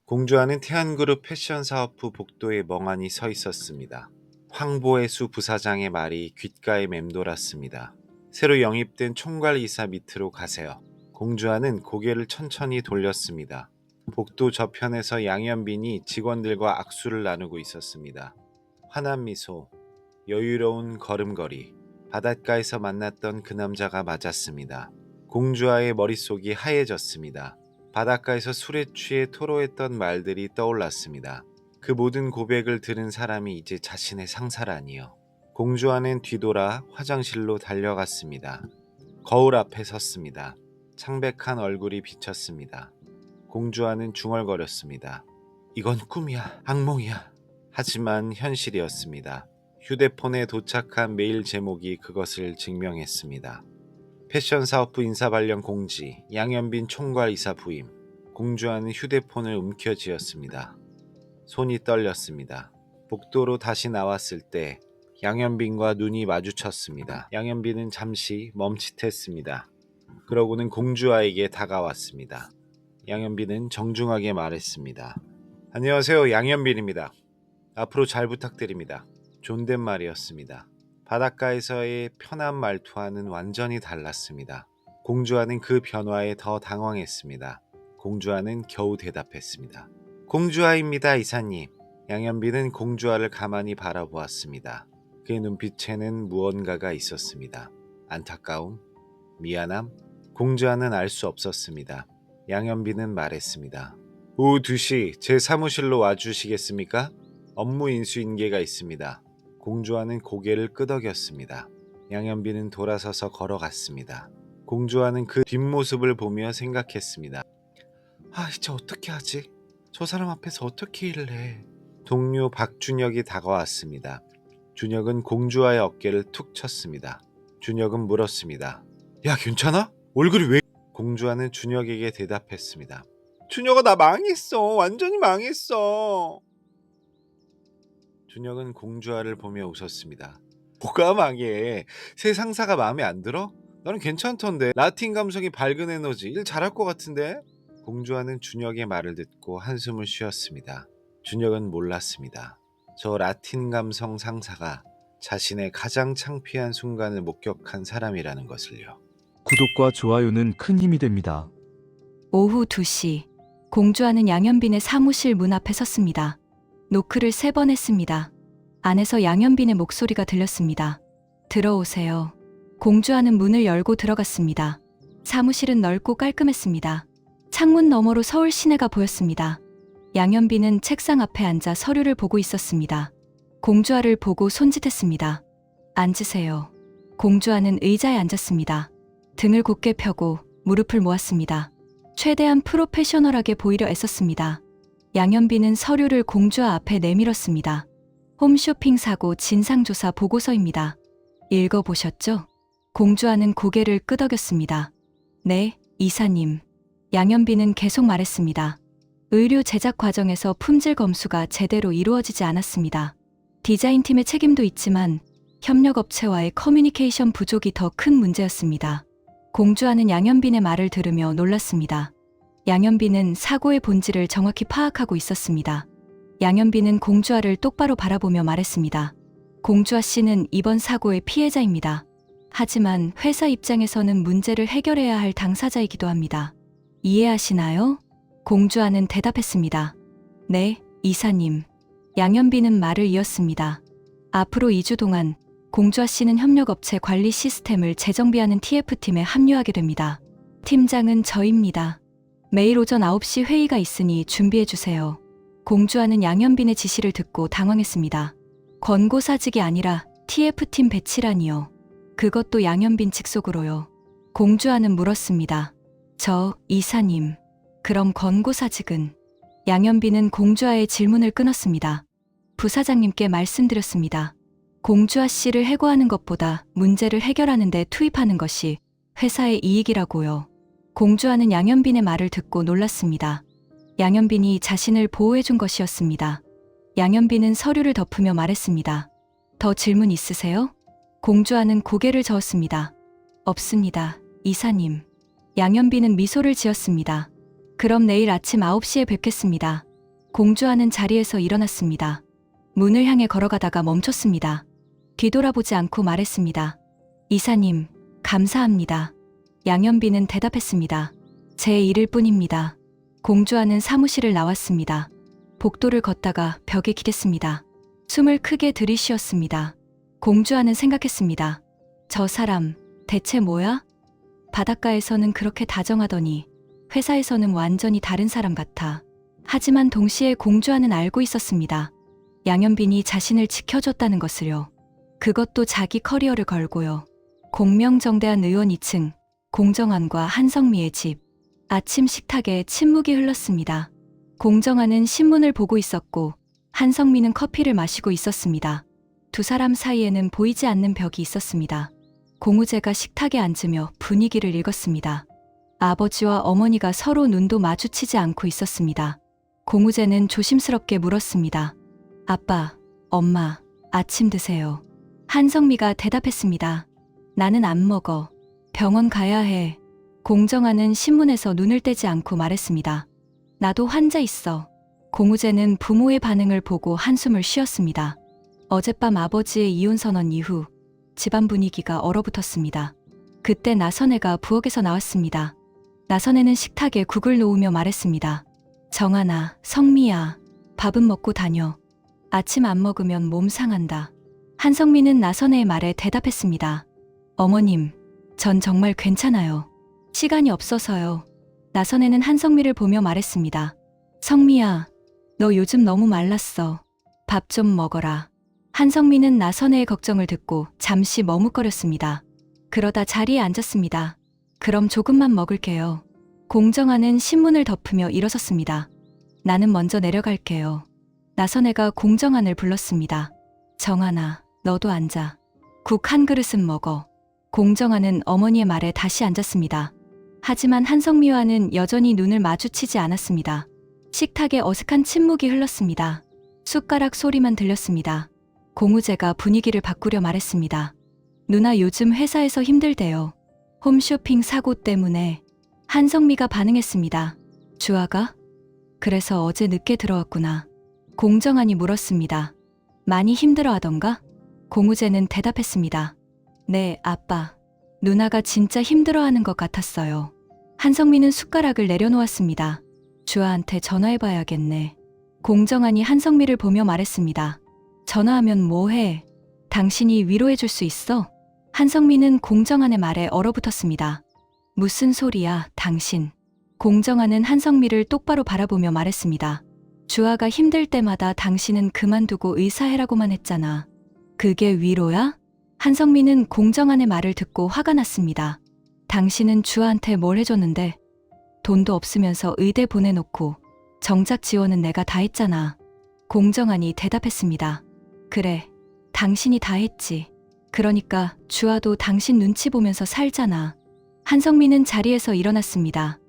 공주와는 태안그룹 패션사업부 복도에 멍하니 서 있었습니다. 황보혜수 부사장의 말이 귓가에 맴돌았습니다. 새로 영입된 총괄이사 밑으로 가세요. 공주와는 고개를 천천히 돌렸습니다. 복도 저편에서 양현빈이 직원들과 악수를 나누고 있었습니다. 환한 미소, 여유로운 걸음걸이, 바닷가에서 만났던 그 남자가 맞았습니다. 공주와의 머릿속이 하얘졌습니다. 바닷가에서 술에 취해 토로했던 말들이 떠올랐습니다. 그 모든 고백을 들은 사람이 이제 자신의 상사라니요. 공주와는 뒤돌아 화장실로 달려갔습니다. 거울 앞에 섰습니다. 창백한 얼굴이 비쳤습니다. 공주와는 중얼거렸습니다. 이건 꿈이야, 악몽이야. 하지만 현실이었습니다. 휴대폰에 도착한 메일 제목이 그것을 증명했습니다. 패션사업부 인사발령 공지, 양현빈 총괄이사 부임. 공주와는 휴대폰을 움켜쥐었습니다. 손이 떨렸습니다. 복도로 다시 나왔을 때 양현빈과 눈이 마주쳤습니다. 양현빈은 잠시 멈칫했습니다. 그러고는 공주와에게 다가왔습니다. 양현빈은 정중하게 말했습니다. 안녕하세요, 양현빈입니다. 앞으로 잘 부탁드립니다. 존댓말이었습니다. 바닷가에서의 편한 말투와는 완전히 달랐습니다. 공주와는 그 변화에 더 당황했습니다. 공주와는 겨우 대답했습니다. 공주와입니다, 이사님. 양현빈은 공주와를 가만히 바라보았습니다. 그의 눈빛에는 무언가가 있었습니다. 안타까움, 미안함, 공주와는 알 수 없었습니다. 양현빈은 말했습니다. 오후 2시 제 사무실로 와주시겠습니까? 업무 인수인계가 있습니다. 공주와는 고개를 끄덕였습니다. 양현빈은 돌아서서 걸어갔습니다. 공주와는 그 뒷모습을 보며 생각했습니다. 이제 어떻게 하지? 저 사람 앞에서 어떻게 일을 해? 동료 박준혁이 다가왔습니다. 준혁은 공주와의 어깨를 툭 쳤습니다. 준혁은 물었습니다. 야, 괜찮아? 얼굴이 왜? 공주와는 준혁에게 대답했습니다. 준혁아, 나 망했어. 완전히 망했어. 준혁은 공주와를 보며 웃었습니다. 뭐가 망해? 새 상사가 마음에 안 들어? 나는 괜찮던데. 라틴 감성이 밝은 에너지. 일 잘할 것 같은데? 공주와는 준혁의 말을 듣고 한숨을 쉬었습니다. 준혁은 몰랐습니다. 저 라틴 감성 상사가 자신의 가장 창피한 순간을 목격한 사람이라는 것을요. 구독과 좋아요는 큰 힘이 됩니다. 오후 2시, 공주와는 양현빈의 사무실 문 앞에 섰습니다. 노크를 3번 했습니다. 안에서 양현빈의 목소리가 들렸습니다. 들어오세요. 공주와는 문을 열고 들어갔습니다. 사무실은 넓고 깔끔했습니다. 창문 너머로 서울 시내가 보였습니다. 양현빈은 책상 앞에 앉아 서류를 보고 있었습니다. 공주와를 보고 손짓했습니다. 앉으세요. 공주와는 의자에 앉았습니다. 등을 곧게 펴고 무릎을 모았습니다. 최대한 프로페셔널하게 보이려 애썼습니다. 양현빈은 서류를 공주와 앞에 내밀었습니다. 홈쇼핑 사고 진상조사 보고서입니다. 읽어보셨죠? 공주와는 고개를 끄덕였습니다. 네, 이사님. 양현빈은 계속 말했습니다. 의류 제작 과정에서 품질 검수가 제대로 이루어지지 않았습니다. 디자인팀의 책임도 있지만 협력업체와의 커뮤니케이션 부족이 더 큰 문제였습니다. 공주와는 양현빈의 말을 들으며 놀랐습니다. 양현빈은 사고의 본질을 정확히 파악하고 있었습니다. 양현빈은 공주와를 똑바로 바라보며 말했습니다. 공주와 씨는 이번 사고의 피해자입니다. 하지만 회사 입장에서는 문제를 해결해야 할 당사자이기도 합니다. 이해하시나요? 공주와는 대답했습니다. 네, 이사님. 양현빈은 말을 이었습니다. 앞으로 2주 동안 공주와 씨는 협력업체 관리 시스템을 재정비하는 TF팀에 합류하게 됩니다. 팀장은 저입니다. 매일 오전 9시 회의가 있으니 준비해주세요. 공주와는 양현빈의 지시를 듣고 당황했습니다. 권고사직이 아니라 TF팀 배치라니요. 그것도 양현빈 직속으로요. 공주와는 물었습니다. 저, 이사님. 그럼 권고사직은? 양현빈은 공주와의 질문을 끊었습니다. 부사장님께 말씀드렸습니다. 공주와 씨를 해고하는 것보다 문제를 해결하는 데 투입하는 것이 회사의 이익이라고요. 공주와는 양현빈의 말을 듣고 놀랐습니다. 양현빈이 자신을 보호해준 것이었습니다. 양현빈은 서류를 덮으며 말했습니다. 더 질문 있으세요? 공주와는 고개를 저었습니다. 없습니다, 이사님. 양현빈은 미소를 지었습니다. 그럼 내일 아침 9시에 뵙겠습니다. 공주하는 자리에서 일어났습니다. 문을 향해 걸어가다가 멈췄습니다. 뒤돌아보지 않고 말했습니다. 이사님, 감사합니다. 양현빈은 대답했습니다. 제 일일 뿐입니다. 공주하는 사무실을 나왔습니다. 복도를 걷다가 벽에 기댔습니다. 숨을 크게 들이쉬었습니다. 공주하는 생각했습니다. 저 사람, 대체 뭐야? 바닷가에서는 그렇게 다정하더니 회사에서는 완전히 다른 사람 같아. 하지만 동시에 공주하는 알고 있었습니다. 양현빈이 자신을 지켜줬다는 것을요. 그것도 자기 커리어를 걸고요. 공명정대한 의원 2층, 공정한과 한성미의 집. 아침 식탁에 침묵이 흘렀습니다. 공정한은 신문을 보고 있었고 한성미는 커피를 마시고 있었습니다. 두 사람 사이에는 보이지 않는 벽이 있었습니다. 공우제가 식탁에 앉으며 분위기를 읽었습니다. 아버지와 어머니가 서로 눈도 마주치지 않고 있었습니다. 공우제는 조심스럽게 물었습니다. 아빠, 엄마, 아침 드세요. 한성미가 대답했습니다. 나는 안 먹어. 병원 가야 해. 공정한은 신문에서 눈을 떼지 않고 말했습니다. 나도 환자 있어. 공우제는 부모의 반응을 보고 한숨을 쉬었습니다. 어젯밤 아버지의 이혼 선언 이후 집안 분위기가 얼어붙었습니다. 그때 나선혜가 부엌에서 나왔습니다. 나선혜는 식탁에 국을 놓으며 말했습니다. 정하나, 성미야, 밥은 먹고 다녀. 아침 안 먹으면 몸 상한다. 한성미는 나선혜의 말에 대답했습니다. 어머님, 전 정말 괜찮아요. 시간이 없어서요. 나선혜는 한성미를 보며 말했습니다. 성미야, 너 요즘 너무 말랐어. 밥 좀 먹어라. 한성미는 나선혜의 걱정을 듣고 잠시 머뭇거렸습니다. 그러다 자리에 앉았습니다. 그럼 조금만 먹을게요. 공정하는 신문을 덮으며 일어섰습니다. 나는 먼저 내려갈게요. 나선혜가 공정한을 불렀습니다. 정하나, 너도 앉아. 국 한 그릇은 먹어. 공정하는 어머니의 말에 다시 앉았습니다. 하지만 한성미와는 여전히 눈을 마주치지 않았습니다. 식탁에 어색한 침묵이 흘렀습니다. 숟가락 소리만 들렸습니다. 공우제가 분위기를 바꾸려 말했습니다. 누나 요즘 회사에서 힘들대요. 홈쇼핑 사고 때문에. 한성미가 반응했습니다. 주아가? 그래서 어제 늦게 들어왔구나. 공정한이 물었습니다. 많이 힘들어하던가? 공우제는 대답했습니다. 네, 아빠. 누나가 진짜 힘들어하는 것 같았어요. 한성미는 숟가락을 내려놓았습니다. 주아한테 전화해봐야겠네. 공정한이 한성미를 보며 말했습니다. 전화하면 뭐해? 당신이 위로해줄 수 있어? 한성미는 공정한의 말에 얼어붙었습니다. 무슨 소리야, 당신. 공정한은 한성미를 똑바로 바라보며 말했습니다. 주아가 힘들 때마다 당신은 그만두고 의사해라고만 했잖아. 그게 위로야? 한성미는 공정한의 말을 듣고 화가 났습니다. 당신은 주아한테 뭘 해줬는데? 돈도 없으면서 의대 보내놓고 정작 지원은 내가 다 했잖아. 공정한이 대답했습니다. 그래, 당신이 다 했지. 그러니까 주아도 당신 눈치 보면서 살잖아. 한성미는 자리에서 일어났습니다.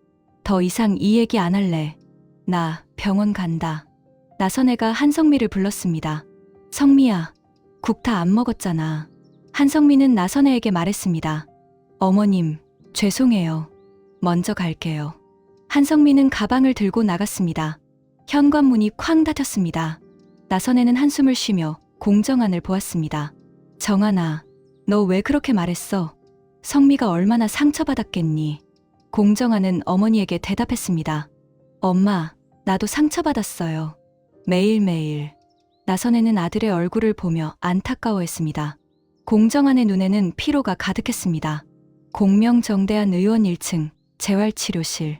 더 이상 이 얘기 안 할래. 나 병원 간다. 나선혜가 한성미를 불렀습니다. 성미야, 국 다 안 먹었잖아. 한성미는 나선혜에게 말했습니다. 어머님, 죄송해요. 먼저 갈게요. 한성미는 가방을 들고 나갔습니다. 현관문이 쾅 닫혔습니다. 나선혜는 한숨을 쉬며 공정한을 보았습니다. 정하나, 너 왜 그렇게 말했어? 성미가 얼마나 상처받았겠니? 공정한은 어머니에게 대답했습니다. 엄마, 나도 상처받았어요. 매일매일. 나선혜는 아들의 얼굴을 보며 안타까워했습니다. 공정한의 눈에는 피로가 가득했습니다. 공명정대한 의원 1층, 재활치료실.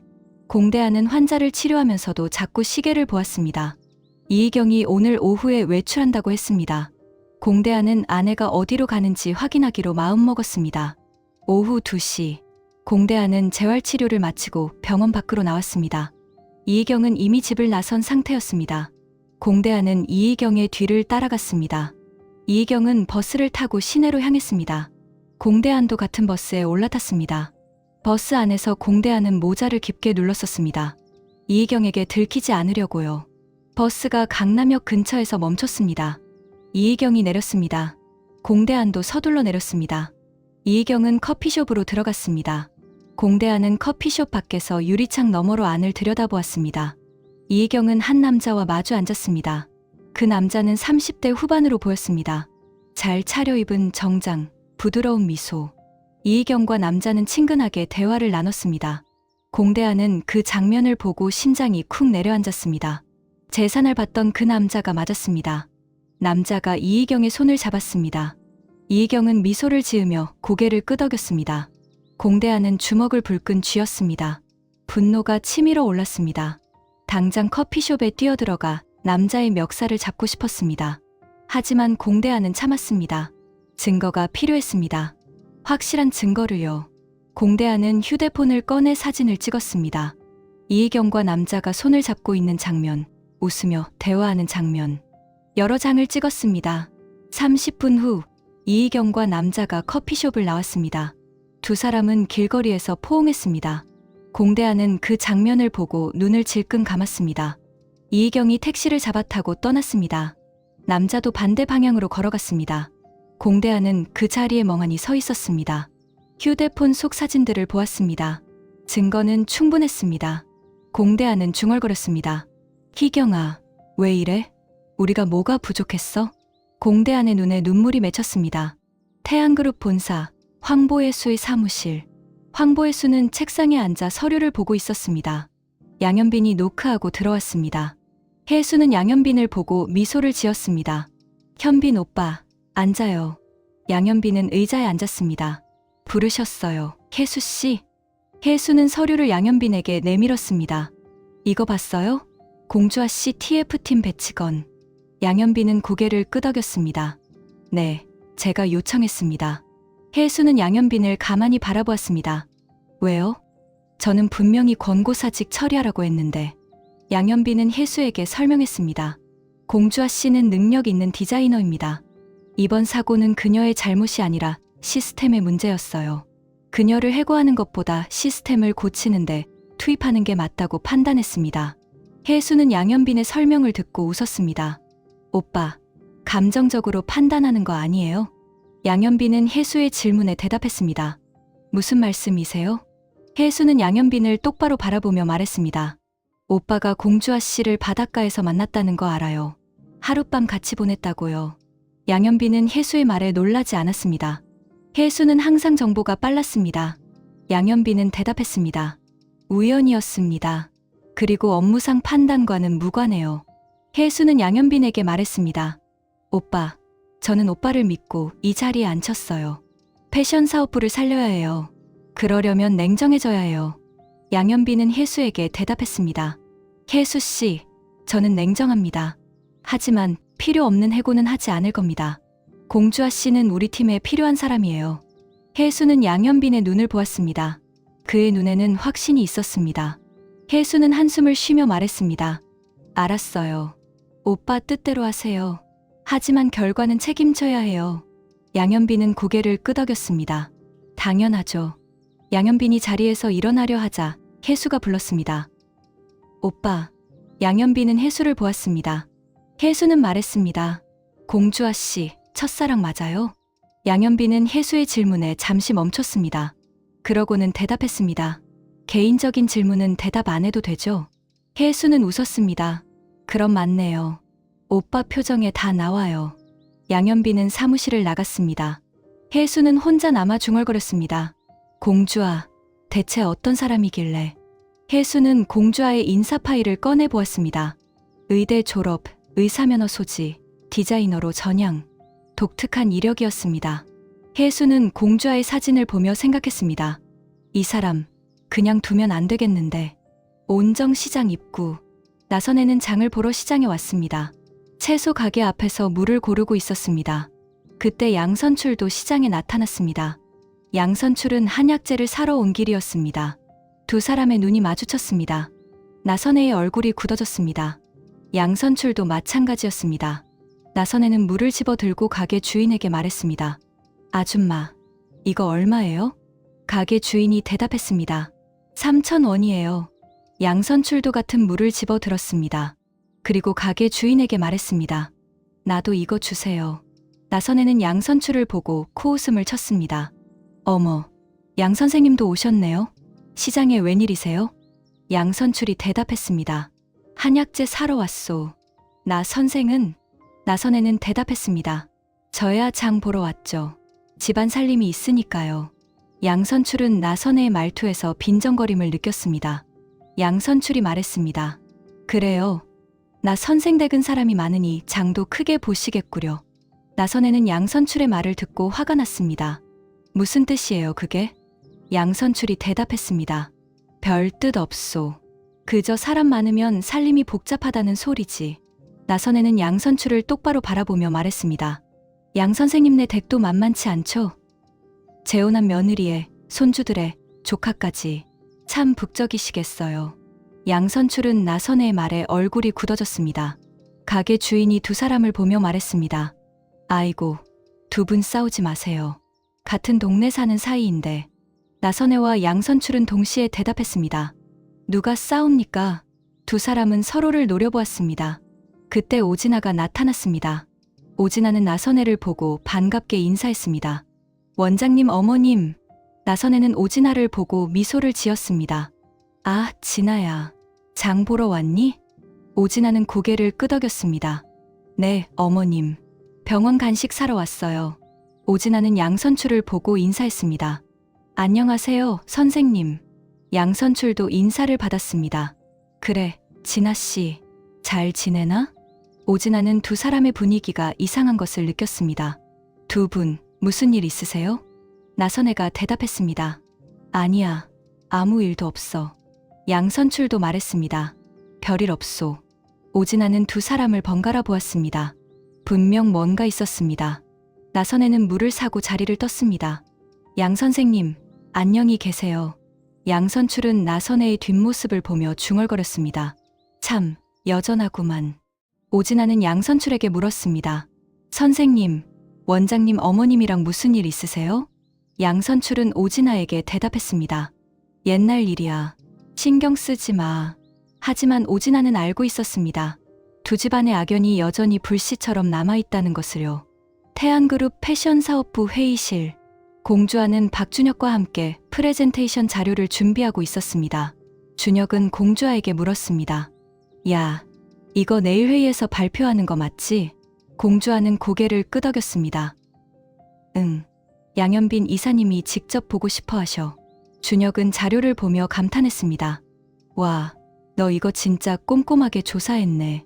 공대한은 환자를 치료하면서도 자꾸 시계를 보았습니다. 이희경이 오늘 오후에 외출한다고 했습니다. 공대한은 아내가 어디로 가는지 확인하기로 마음먹었습니다. 오후 2시, 공대한은 재활치료를 마치고 병원 밖으로 나왔습니다. 이희경은 이미 집을 나선 상태였습니다. 공대한은 이희경의 뒤를 따라갔습니다. 이희경은 버스를 타고 시내로 향했습니다. 공대한도 같은 버스에 올라탔습니다. 버스 안에서 공대한은 모자를 깊게 눌렀었습니다. 이희경에게 들키지 않으려고요. 버스가 강남역 근처에서 멈췄습니다. 이희경이 내렸습니다. 공대한도 서둘러 내렸습니다. 이희경은 커피숍으로 들어갔습니다. 공대한은 커피숍 밖에서 유리창 너머로 안을 들여다보았습니다. 이희경은 한 남자와 마주 앉았습니다. 그 남자는 30대 후반으로 보였습니다. 잘 차려입은 정장, 부드러운 미소. 이희경과 남자는 친근하게 대화를 나눴습니다. 공대하는 그 장면을 보고 심장이 쿵 내려앉았습니다. 재산을 받던 그 남자가 맞았습니다. 남자가 이희경의 손을 잡았습니다. 이희경은 미소를 지으며 고개를 끄덕였습니다. 공대하는 주먹을 불끈 쥐었습니다. 분노가 치밀어 올랐습니다. 당장 커피숍에 뛰어들어가 남자의 멱살을 잡고 싶었습니다. 하지만 공대하는 참았습니다. 증거가 필요했습니다. 확실한 증거를요. 공대하는 휴대폰을 꺼내 사진을 찍었습니다. 이희경과 남자가 손을 잡고 있는 장면, 웃으며 대화하는 장면. 여러 장을 찍었습니다. 30분 후 이희경과 남자가 커피숍을 나왔습니다. 두 사람은 길거리에서 포옹했습니다. 공대하는 그 장면을 보고 눈을 질끈 감았습니다. 이희경이 택시를 잡아 타고 떠났습니다. 남자도 반대 방향으로 걸어갔습니다. 공대하는 그 자리에 멍하니 서 있었습니다. 휴대폰 속 사진들을 보았습니다. 증거는 충분했습니다. 공대하는 중얼거렸습니다. 희경아, 왜 이래? 우리가 뭐가 부족했어? 공대한의 눈에 눈물이 맺혔습니다. 태양그룹 본사, 황보혜수의 사무실. 황보혜수는 책상에 앉아 서류를 보고 있었습니다. 양현빈이 노크하고 들어왔습니다. 혜수는 양현빈을 보고 미소를 지었습니다. 현빈 오빠, 앉아요. 양현빈은 의자에 앉았습니다. 부르셨어요, 혜수씨? 혜수는 서류를 양현빈에게 내밀었습니다. 이거 봤어요? 공주아씨 TF팀 배치건. 양현빈은 고개를 끄덕였습니다. 네, 제가 요청했습니다. 혜수는 양현빈을 가만히 바라보았습니다. 왜요? 저는 분명히 권고사직 처리하라고 했는데. 양현빈은 혜수에게 설명했습니다. 공주아 씨는 능력 있는 디자이너입니다. 이번 사고는 그녀의 잘못이 아니라 시스템의 문제였어요. 그녀를 해고하는 것보다 시스템을 고치는데 투입하는 게 맞다고 판단했습니다. 혜수는 양현빈의 설명을 듣고 웃었습니다. 오빠, 감정적으로 판단하는 거 아니에요? 양현빈은 혜수의 질문에 대답했습니다. 무슨 말씀이세요? 혜수는 양현빈을 똑바로 바라보며 말했습니다. 오빠가 공주아 씨를 바닷가에서 만났다는 거 알아요. 하룻밤 같이 보냈다고요. 양현빈은 혜수의 말에 놀라지 않았습니다. 혜수는 항상 정보가 빨랐습니다. 양현빈은 대답했습니다. 우연이었습니다. 그리고 업무상 판단과는 무관해요. 혜수는 양현빈에게 말했습니다. 오빠, 저는 오빠를 믿고 이 자리에 앉혔어요. 패션 사업부를 살려야 해요. 그러려면 냉정해져야 해요. 양현빈은 혜수에게 대답했습니다. 혜수 씨, 저는 냉정합니다. 하지만 필요 없는 해고는 하지 않을 겁니다. 공주아 씨는 우리 팀에 필요한 사람이에요. 혜수는 양현빈의 눈을 보았습니다. 그의 눈에는 확신이 있었습니다. 혜수는 한숨을 쉬며 말했습니다. 알았어요. 오빠 뜻대로 하세요. 하지만 결과는 책임져야 해요. 양현빈은 고개를 끄덕였습니다. 당연하죠. 양현빈이 자리에서 일어나려 하자 혜수가 불렀습니다. 오빠. 양현빈은 혜수를 보았습니다. 혜수는 말했습니다. 공주아 씨, 첫사랑 맞아요? 양현빈은 혜수의 질문에 잠시 멈췄습니다. 그러고는 대답했습니다. 개인적인 질문은 대답 안 해도 되죠? 혜수는 웃었습니다. 그럼 맞네요. 오빠 표정에 다 나와요. 양현빈은 사무실을 나갔습니다. 혜수는 혼자 남아 중얼거렸습니다. 공주아, 대체 어떤 사람이길래? 혜수는 공주아의 인사 파일을 꺼내 보았습니다. 의대 졸업, 의사면허 소지, 디자이너로 전향. 독특한 이력이었습니다. 혜수는 공주아의 사진을 보며 생각했습니다. 이 사람, 그냥 두면 안 되겠는데. 온정시장 입구. 나선에는 장을 보러 시장에 왔습니다. 채소 가게 앞에서 물을 고르고 있었습니다. 그때 양선출도 시장에 나타났습니다. 양선출은 한약재를 사러 온 길이었습니다. 두 사람의 눈이 마주쳤습니다. 나선애의 얼굴이 굳어졌습니다. 양선출도 마찬가지였습니다. 나선애는 물을 집어 들고 가게 주인에게 말했습니다. 아줌마, 이거 얼마예요? 가게 주인이 대답했습니다. 3,000원이에요. 양선출도 같은 물을 집어 들었습니다. 그리고 가게 주인에게 말했습니다. 나도 이거 주세요. 나선애는 양선출을 보고 코웃음을 쳤습니다. 어머, 양 선생님도 오셨네요. 시장에 웬일이세요? 양선출이 대답했습니다. 한약재 사러 왔소. 나 선생은? 나선애는 대답했습니다. 저야 장 보러 왔죠. 집안 살림이 있으니까요. 양선출은 나선애의 말투에서 빈정거림을 느꼈습니다. 양선출이 말했습니다. 그래요. 나 선생 댁은 사람이 많으니 장도 크게 보시겠구려. 나선애는 양선출의 말을 듣고 화가 났습니다. 무슨 뜻이에요, 그게? 양선출이 대답했습니다. 별 뜻 없소. 그저 사람 많으면 살림이 복잡하다는 소리지. 나선애는 양선출을 똑바로 바라보며 말했습니다. 양 선생님네 댁도 만만치 않죠? 재혼한 며느리에 손주들의 조카까지 참 북적이시겠어요. 양선출은 나선애의 말에 얼굴이 굳어졌습니다. 가게 주인이 두 사람을 보며 말했습니다. 아이고, 두 분 싸우지 마세요. 같은 동네 사는 사이인데. 나선애와 양선출은 동시에 대답했습니다. 누가 싸웁니까? 두 사람은 서로를 노려보았습니다. 그때 오진아가 나타났습니다. 오진아는 나선애를 보고 반갑게 인사했습니다. 원장님 어머님. 나선애는 오진아를 보고 미소를 지었습니다. 아, 진아야. 장 보러 왔니? 오진아는 고개를 끄덕였습니다. 네, 어머님. 병원 간식 사러 왔어요. 오진아는 양선출을 보고 인사했습니다. 안녕하세요, 선생님. 양선출도 인사를 받았습니다. 그래, 진아씨. 잘 지내나? 오진아는 두 사람의 분위기가 이상한 것을 느꼈습니다. 두 분, 무슨 일 있으세요? 나선애가 대답했습니다. 아니야, 아무 일도 없어. 양선출도 말했습니다. 별일 없소. 오진아는 두 사람을 번갈아 보았습니다. 분명 뭔가 있었습니다. 나선애는 물을 사고 자리를 떴습니다. 양 선생님, 안녕히 계세요. 양선출은 나선애의 뒷모습을 보며 중얼거렸습니다. 참, 여전하구만. 오진아는 양선출에게 물었습니다. 선생님, 원장님 어머님이랑 무슨 일 있으세요? 양선출은 오진아에게 대답했습니다. 옛날 일이야. 신경 쓰지 마. 하지만 오진아는 알고 있었습니다. 두 집안의 악연이 여전히 불씨처럼 남아있다는 것을요. 태안그룹 패션사업부 회의실. 공주아는 박준혁과 함께 프레젠테이션 자료를 준비하고 있었습니다. 준혁은 공주아에게 물었습니다. 야, 이거 내일 회의에서 발표하는 거 맞지? 공주아는 고개를 끄덕였습니다. 응. 양현빈 이사님이 직접 보고 싶어 하셔. 준혁은 자료를 보며 감탄했습니다. 와, 너 이거 진짜 꼼꼼하게 조사했네.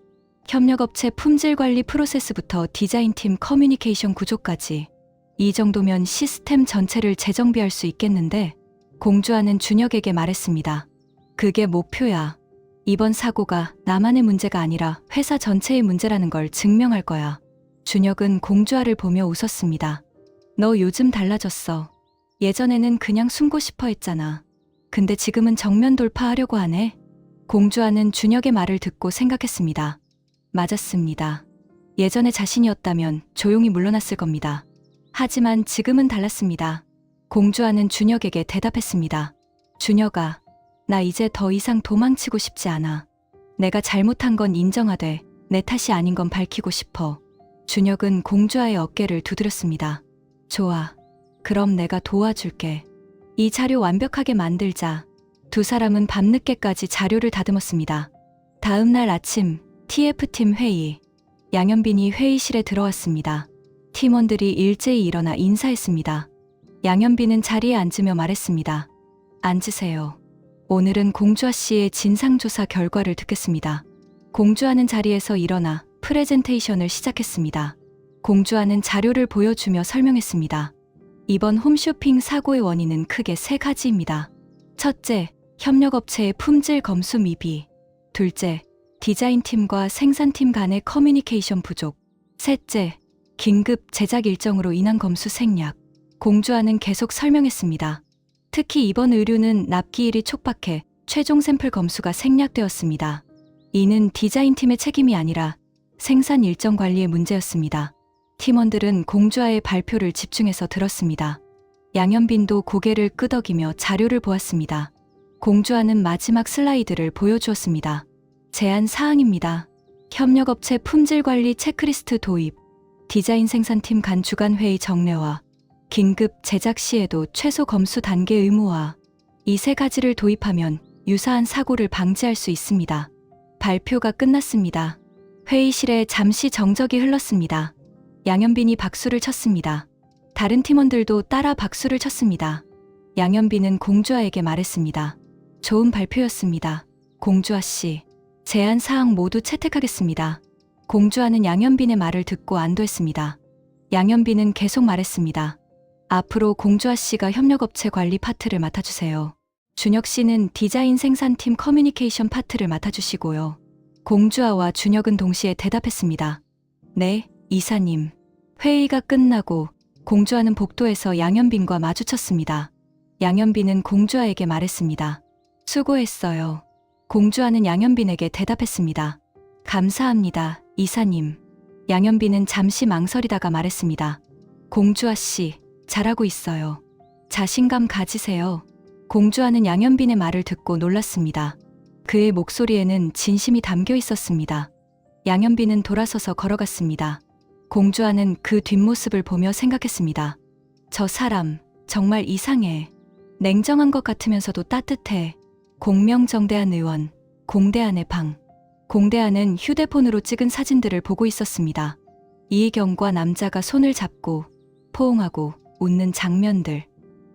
협력업체 품질관리 프로세스부터 디자인팀 커뮤니케이션 구조까지. 이 정도면 시스템 전체를 재정비할 수 있겠는데? 공주아는 준혁에게 말했습니다. 그게 목표야. 이번 사고가 나만의 문제가 아니라 회사 전체의 문제라는 걸 증명할 거야. 준혁은 공주아를 보며 웃었습니다. 너 요즘 달라졌어. 예전에는 그냥 숨고 싶어 했잖아. 근데 지금은 정면 돌파하려고 하네. 공주아는 준혁의 말을 듣고 생각했습니다. 맞았습니다. 예전에 자신이었다면 조용히 물러났을 겁니다. 하지만 지금은 달랐습니다. 공주아는 준혁에게 대답했습니다. 준혁아, 나 이제 더 이상 도망치고 싶지 않아. 내가 잘못한 건 인정하되 내 탓이 아닌 건 밝히고 싶어. 준혁은 공주아의 어깨를 두드렸습니다. 좋아. 그럼 내가 도와줄게. 이 자료 완벽하게 만들자. 두 사람은 밤늦게까지 자료를 다듬었습니다. 다음 날 아침 TF팀 회의. 양현빈이 회의실에 들어왔습니다. 팀원들이 일제히 일어나 인사했습니다. 양현빈은 자리에 앉으며 말했습니다. 앉으세요. 오늘은 공주아 씨의 진상조사 결과를 듣겠습니다. 공주아는 자리에서 일어나 프레젠테이션을 시작했습니다. 공주아는 자료를 보여주며 설명했습니다. 이번 홈쇼핑 사고의 원인은 크게 세 가지입니다. 첫째, 협력업체의 품질 검수 미비. 둘째, 디자인팀과 생산팀 간의 커뮤니케이션 부족. 셋째, 긴급 제작 일정으로 인한 검수 생략. 공주아는 계속 설명했습니다. 특히 이번 의류는 납기일이 촉박해 최종 샘플 검수가 생략되었습니다. 이는 디자인팀의 책임이 아니라 생산 일정 관리의 문제였습니다. 팀원들은 공주아의 발표를 집중해서 들었습니다. 양현빈도 고개를 끄덕이며 자료를 보았습니다. 공주아는 마지막 슬라이드를 보여주었습니다. 제안 사항입니다. 협력업체 품질관리 체크리스트 도입, 디자인 생산팀 간 주간회의 정례화, 긴급 제작 시에도 최소 검수 단계 의무화. 이 세 가지를 도입하면 유사한 사고를 방지할 수 있습니다. 발표가 끝났습니다. 회의실에 잠시 정적이 흘렀습니다. 양현빈이 박수를 쳤습니다. 다른 팀원들도 따라 박수를 쳤습니다. 양현빈은 공주아에게 말했습니다. 좋은 발표였습니다. 공주아 씨, 제안 사항 모두 채택하겠습니다. 공주아는 양현빈의 말을 듣고 안도했습니다. 양현빈은 계속 말했습니다. 앞으로 공주아 씨가 협력업체 관리 파트를 맡아주세요. 준혁 씨는 디자인 생산팀 커뮤니케이션 파트를 맡아주시고요. 공주아와 준혁은 동시에 대답했습니다. 네, 이사님. 회의가 끝나고 공주아는 복도에서 양현빈과 마주쳤습니다. 양현빈은 공주아에게 말했습니다. 수고했어요. 공주아는 양현빈에게 대답했습니다. 감사합니다, 이사님. 양현빈은 잠시 망설이다가 말했습니다. 공주아 씨, 잘하고 있어요. 자신감 가지세요. 공주아는 양현빈의 말을 듣고 놀랐습니다. 그의 목소리에는 진심이 담겨 있었습니다. 양현빈은 돌아서서 걸어갔습니다. 공주아는 그 뒷모습을 보며 생각했습니다. 저 사람, 정말 이상해. 냉정한 것 같으면서도 따뜻해. 공명정대한 의원, 공대안의 방. 공대안은 휴대폰으로 찍은 사진들을 보고 있었습니다. 이희경과 남자가 손을 잡고 포옹하고 웃는 장면들.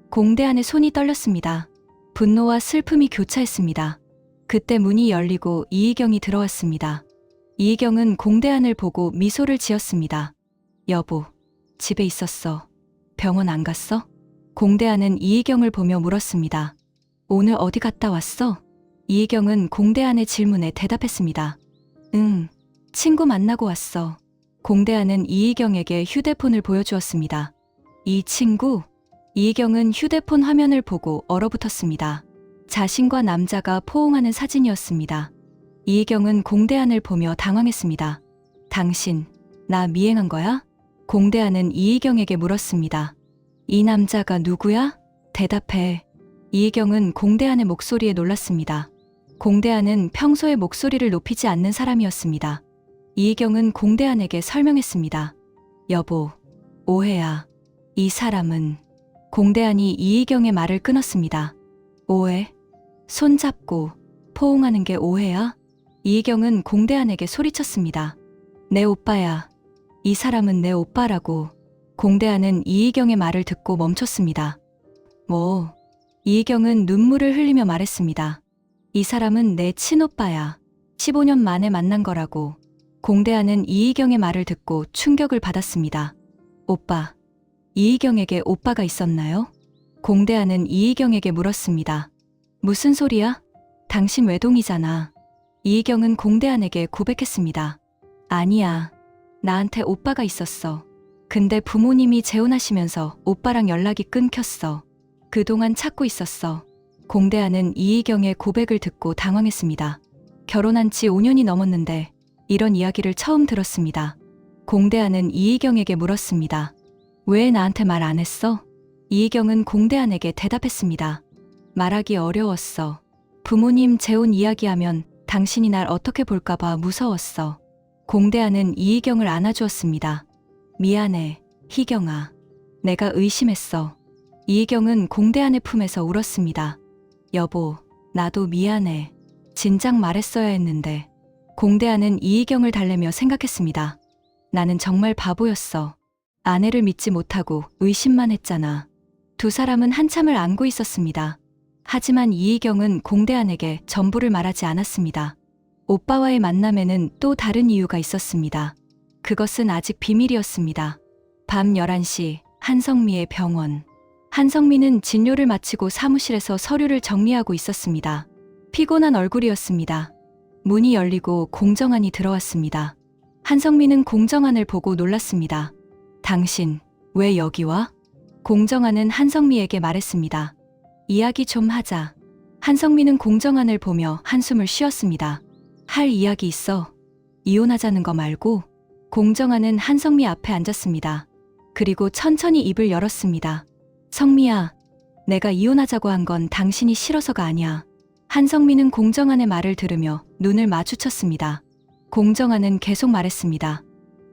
공대안의 손이 떨렸습니다. 분노와 슬픔이 교차했습니다. 그때 문이 열리고 이희경이 들어왔습니다. 이희경은 공대안을 보고 미소를 지었습니다. 여보, 집에 있었어. 병원 안 갔어? 공대안은 이희경을 보며 물었습니다. 오늘 어디 갔다 왔어? 이희경은 공대안의 질문에 대답했습니다. 응, 친구 만나고 왔어. 공대안은 이희경에게 휴대폰을 보여주었습니다. 이 친구? 이희경은 휴대폰 화면을 보고 얼어붙었습니다. 자신과 남자가 포옹하는 사진이었습니다. 이희경은 공대안을 보며 당황했습니다. 당신, 나 미행한 거야? 공대안은 이희경에게 물었습니다. 이 남자가 누구야? 대답해. 이희경은 공대안의 목소리에 놀랐습니다. 공대안은 평소에 목소리를 높이지 않는 사람이었습니다. 이희경은 공대안에게 설명했습니다. 여보, 오해야. 이 사람은... 공대안이 이희경의 말을 끊었습니다. 오해? 손잡고 포옹하는 게 오해야? 이희경은 공대안에게 소리쳤습니다. 내 오빠야. 이 사람은 내 오빠라고. 공대안은 이희경의 말을 듣고 멈췄습니다. 뭐? 이희경은 눈물을 흘리며 말했습니다. 이 사람은 내 친오빠야. 15년 만에 만난 거라고. 공대안은 이희경의 말을 듣고 충격을 받았습니다. 오빠. 이희경에게 오빠가 있었나요? 공대안은 이희경에게 물었습니다. 무슨 소리야? 당신 외동이잖아. 이희경은 공대안에게 고백했습니다. 아니야. 나한테 오빠가 있었어. 근데 부모님이 재혼하시면서 오빠랑 연락이 끊겼어. 그동안 찾고 있었어. 공대안은 이희경의 고백을 듣고 당황했습니다. 결혼한 지 5년이 넘었는데 이런 이야기를 처음 들었습니다. 공대안은 이희경에게 물었습니다. 왜 나한테 말 안 했어? 이희경은 공대안에게 대답했습니다. 말하기 어려웠어. 부모님 재혼 이야기하면 당신이 날 어떻게 볼까봐 무서웠어. 공대안은 이희경을 안아주었습니다. 미안해, 희경아. 내가 의심했어. 이희경은 공대안의 품에서 울었습니다. 여보, 나도 미안해. 진작 말했어야 했는데. 공대안은 이희경을 달래며 생각했습니다. 나는 정말 바보였어. 아내를 믿지 못하고 의심만 했잖아. 두 사람은 한참을 안고 있었습니다. 하지만 이희경은 공대안에게 전부를 말하지 않았습니다. 오빠와의 만남에는 또 다른 이유가 있었습니다. 그것은 아직 비밀이었습니다. 밤 11시 한성미의 병원. 한성미는 진료를 마치고 사무실에서 서류를 정리하고 있었습니다. 피곤한 얼굴이었습니다. 문이 열리고 공정한이 들어왔습니다. 한성미는 공정한을 보고 놀랐습니다. 당신, 왜 여기 와? 공정한은 한성미에게 말했습니다. 이야기 좀 하자. 한성미는 공정한을 보며 한숨을 쉬었습니다. 할 이야기 있어. 이혼하자는 거 말고. 공정한은 한성미 앞에 앉았습니다. 그리고 천천히 입을 열었습니다. 성미야, 내가 이혼하자고 한 건 당신이 싫어서가 아니야. 한성미는 공정한의 말을 들으며 눈을 마주쳤습니다. 공정한은 계속 말했습니다.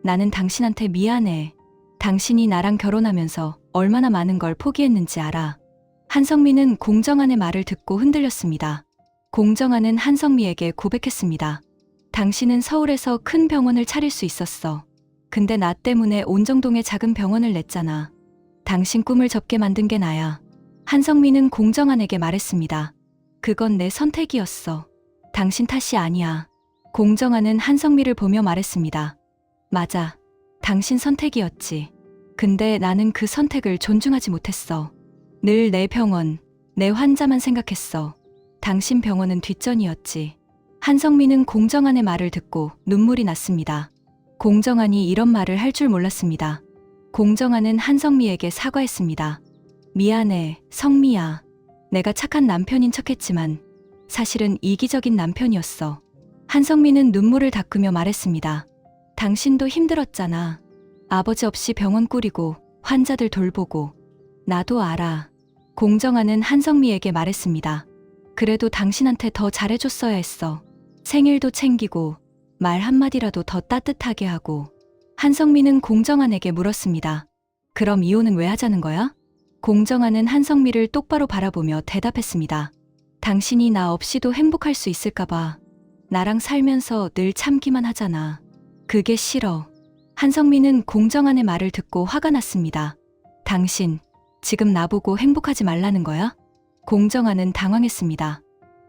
나는 당신한테 미안해. 당신이 나랑 결혼하면서 얼마나 많은 걸 포기했는지 알아. 한성미는 공정한의 말을 듣고 흔들렸습니다. 공정한은 한성미에게 고백했습니다. 당신은 서울에서 큰 병원을 차릴 수 있었어. 근데 나 때문에 온정동에 작은 병원을 냈잖아. 당신 꿈을 접게 만든 게 나야. 한성민은 공정한에게 말했습니다. 그건 내 선택이었어. 당신 탓이 아니야. 공정한은 한성미를 보며 말했습니다. 맞아. 당신 선택이었지. 근데 나는 그 선택을 존중하지 못했어. 늘 내 병원, 내 환자만 생각했어. 당신 병원은 뒷전이었지. 한성민은 공정한의 말을 듣고 눈물이 났습니다. 공정한이 이런 말을 할 줄 몰랐습니다. 공정한은 한성미에게 사과했습니다. 미안해, 성미야. 내가 착한 남편인 척했지만 사실은 이기적인 남편이었어. 한성미는 눈물을 닦으며 말했습니다. 당신도 힘들었잖아. 아버지 없이 병원 꾸리고 환자들 돌보고. 나도 알아. 공정한은 한성미에게 말했습니다. 그래도 당신한테 더 잘해줬어야 했어. 생일도 챙기고 말 한마디라도 더 따뜻하게 하고. 한성미는 공정한에게 물었습니다. 그럼 이혼은 왜 하자는 거야? 공정한은 한성미를 똑바로 바라보며 대답했습니다. 당신이 나 없이도 행복할 수 있을까 봐. 나랑 살면서 늘 참기만 하잖아. 그게 싫어. 한성미는 공정한의 말을 듣고 화가 났습니다. 당신, 지금 나보고 행복하지 말라는 거야? 공정한은 당황했습니다.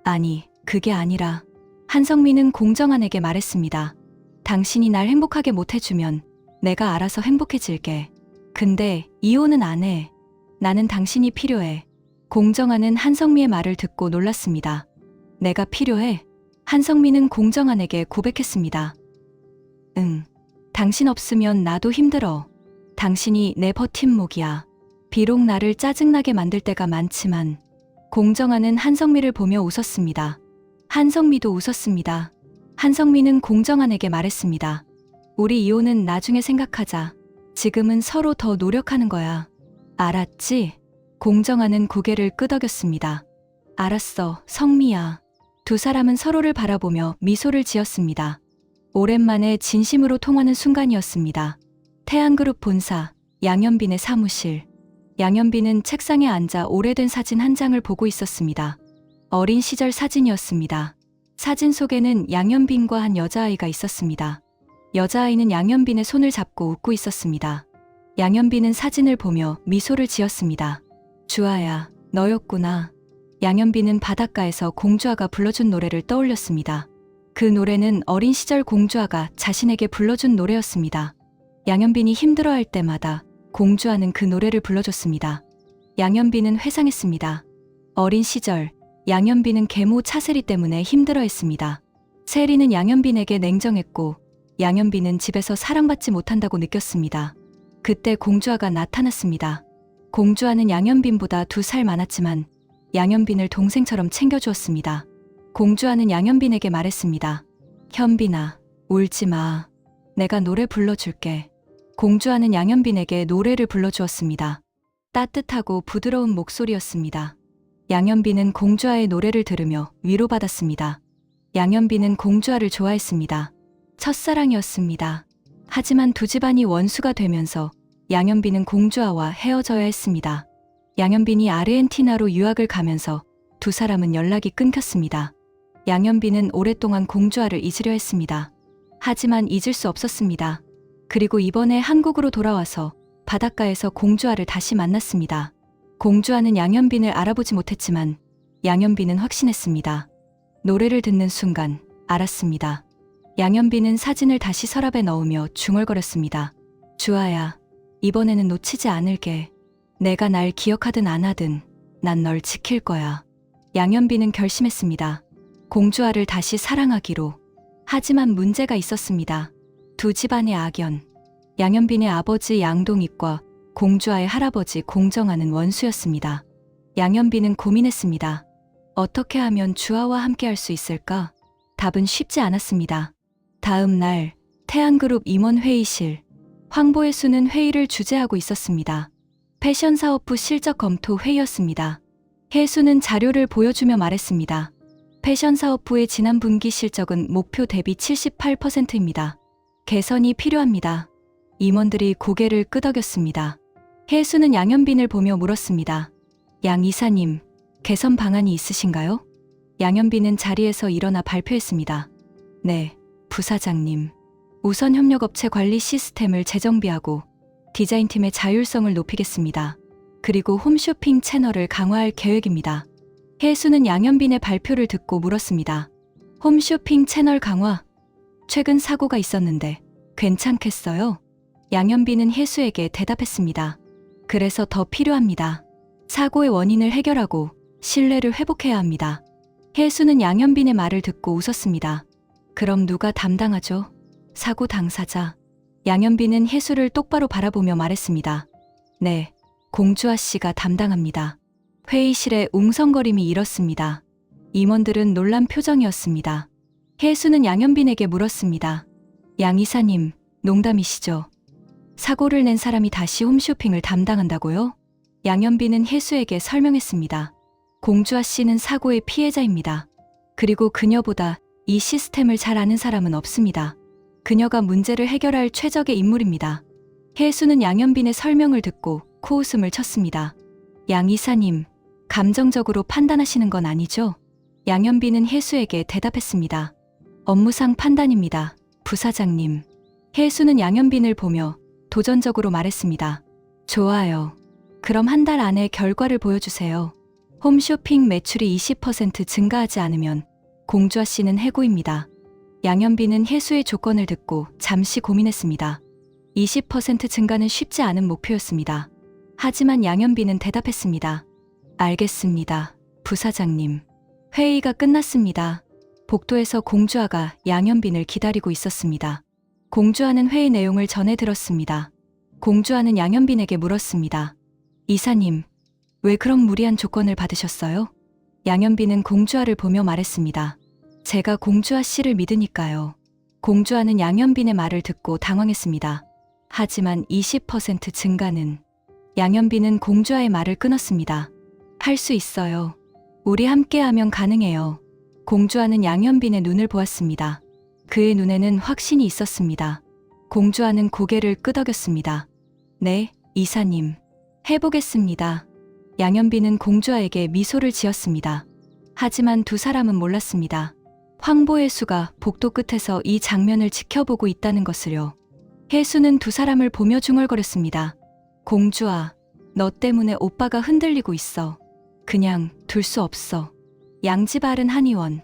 아니, 그게 아니라. 한성미는 공정한에게 말했습니다. 당신이 날 행복하게 못해주면 내가 알아서 행복해질게. 근데 이혼은 안 해. 나는 당신이 필요해. 공정한은 한성미의 말을 듣고 놀랐습니다. 내가 필요해? 한성미는 공정한에게 고백했습니다. 응. 당신 없으면 나도 힘들어. 당신이 내 버팀목이야. 비록 나를 짜증나게 만들 때가 많지만. 공정한은 한성미를 보며 웃었습니다. 한성미도 웃었습니다. 한성미는 공정한에게 말했습니다. 우리 이혼은 나중에 생각하자. 지금은 서로 더 노력하는 거야. 알았지? 공정한은 고개를 끄덕였습니다. 알았어, 성미야. 두 사람은 서로를 바라보며 미소를 지었습니다. 오랜만에 진심으로 통하는 순간이었습니다. 태양그룹 본사, 양현빈의 사무실. 양현빈은 책상에 앉아 오래된 사진 한 장을 보고 있었습니다. 어린 시절 사진이었습니다. 사진 속에는 양현빈과 한 여자아이가 있었습니다. 여자아이는 양현빈의 손을 잡고 웃고 있었습니다. 양현빈은 사진을 보며 미소를 지었습니다. 주아야, 너였구나. 양현빈은 바닷가에서 공주아가 불러준 노래를 떠올렸습니다. 그 노래는 어린 시절 공주아가 자신에게 불러준 노래였습니다. 양현빈이 힘들어할 때마다 공주아는 그 노래를 불러줬습니다. 양현빈은 회상했습니다. 어린 시절, 양현빈은 계모 차세리 때문에 힘들어했습니다. 세리는 양현빈에게 냉정했고 양현빈은 집에서 사랑받지 못한다고 느꼈습니다. 그때 공주아가 나타났습니다. 공주아는 양현빈보다 2살 많았지만 양현빈을 동생처럼 챙겨주었습니다. 공주아는 양현빈에게 말했습니다. 현빈아, 울지 마. 내가 노래 불러줄게. 공주아는 양현빈에게 노래를 불러주었습니다. 따뜻하고 부드러운 목소리였습니다. 양현빈은 공주아의 노래를 들으며 위로받았습니다. 양현빈은 공주아를 좋아했습니다. 첫사랑이었습니다. 하지만 두 집안이 원수가 되면서 양현빈은 공주아와 헤어져야 했습니다. 양현빈이 아르헨티나로 유학을 가면서 두 사람은 연락이 끊겼습니다. 양현빈은 오랫동안 공주아를 잊으려 했습니다. 하지만 잊을 수 없었습니다. 그리고 이번에 한국으로 돌아와서 바닷가에서 공주아를 다시 만났습니다. 공주아는 양현빈을 알아보지 못했지만 양현빈은 확신했습니다. 노래를 듣는 순간 알았습니다. 양현빈은 사진을 다시 서랍에 넣으며 중얼거렸습니다. 주아야, 이번에는 놓치지 않을게. 내가 날 기억하든 안 하든 난 널 지킬 거야. 양현빈은 결심했습니다. 공주아를 다시 사랑하기로. 하지만 문제가 있었습니다. 두 집안의 악연. 양현빈의 아버지 양동익과 공주아의 할아버지 공정한은 원수였습니다. 양현빈은 고민했습니다. 어떻게 하면 주아와 함께 할 수 있을까? 답은 쉽지 않았습니다. 다음 날 태양그룹 임원 회의실. 황보혜수는 회의를 주재하고 있었습니다. 패션사업부 실적 검토 회의였습니다. 혜수는 자료를 보여주며 말했습니다. 패션사업부의 지난 분기 실적은 목표 대비 78%입니다. 개선이 필요합니다. 임원들이 고개를 끄덕였습니다. 혜수는 양현빈을 보며 물었습니다. 양 이사님, 개선 방안이 있으신가요? 양현빈은 자리에서 일어나 발표했습니다. 네, 부사장님, 우선 협력업체 관리 시스템을 재정비하고 디자인팀의 자율성을 높이겠습니다. 그리고 홈쇼핑 채널을 강화할 계획입니다. 혜수는 양현빈의 발표를 듣고 물었습니다. 홈쇼핑 채널 강화? 최근 사고가 있었는데 괜찮겠어요? 양현빈은 혜수에게 대답했습니다. 그래서 더 필요합니다. 사고의 원인을 해결하고 신뢰를 회복해야 합니다. 혜수는 양현빈의 말을 듣고 웃었습니다. 그럼 누가 담당하죠? 사고 당사자. 양현빈은 혜수를 똑바로 바라보며 말했습니다. 네, 공주아 씨가 담당합니다. 회의실에 웅성거림이 일었습니다. 임원들은 놀란 표정이었습니다. 혜수는 양현빈에게 물었습니다. 양 이사님, 농담이시죠? 사고를 낸 사람이 다시 홈쇼핑을 담당한다고요? 양현빈은 혜수에게 설명했습니다. 공주아 씨는 사고의 피해자입니다. 그리고 그녀보다 이 시스템을 잘 아는 사람은 없습니다. 그녀가 문제를 해결할 최적의 인물입니다. 혜수는 양현빈의 설명을 듣고 코웃음을 쳤습니다. 양 이사님, 감정적으로 판단하시는 건 아니죠? 양현빈은 혜수에게 대답했습니다. 업무상 판단입니다. 부사장님. 혜수는 양현빈을 보며 도전적으로 말했습니다. 좋아요. 그럼 한 달 안에 결과를 보여주세요. 홈쇼핑 매출이 20% 증가하지 않으면 공주아 씨는 해고입니다. 양현빈은 혜수의 조건을 듣고 잠시 고민했습니다. 20% 증가는 쉽지 않은 목표였습니다. 하지만 양현빈은 대답했습니다. 알겠습니다. 부사장님. 회의가 끝났습니다. 복도에서 공주아가 양현빈을 기다리고 있었습니다. 공주아는 회의 내용을 전해 들었습니다. 공주아는 양현빈에게 물었습니다. 이사님, 왜 그런 무리한 조건을 받으셨어요? 양현빈은 공주아를 보며 말했습니다. 제가 공주아 씨를 믿으니까요. 공주아는 양현빈의 말을 듣고 당황했습니다. 하지만 20% 증가는... 양현빈은 공주아의 말을 끊었습니다. 할 수 있어요. 우리 함께하면 가능해요. 공주아는 양현빈의 눈을 보았습니다. 그의 눈에는 확신이 있었습니다. 공주아는 고개를 끄덕였습니다. 네, 이사님. 해보겠습니다. 양현빈은 공주아에게 미소를 지었습니다. 하지만 두 사람은 몰랐습니다. 황보혜수가 복도 끝에서 이 장면을 지켜보고 있다는 것을요. 혜수는 두 사람을 보며 중얼거렸습니다. 공주아, 너 때문에 오빠가 흔들리고 있어. 그냥 둘 수 없어. 양집 아른 한의원.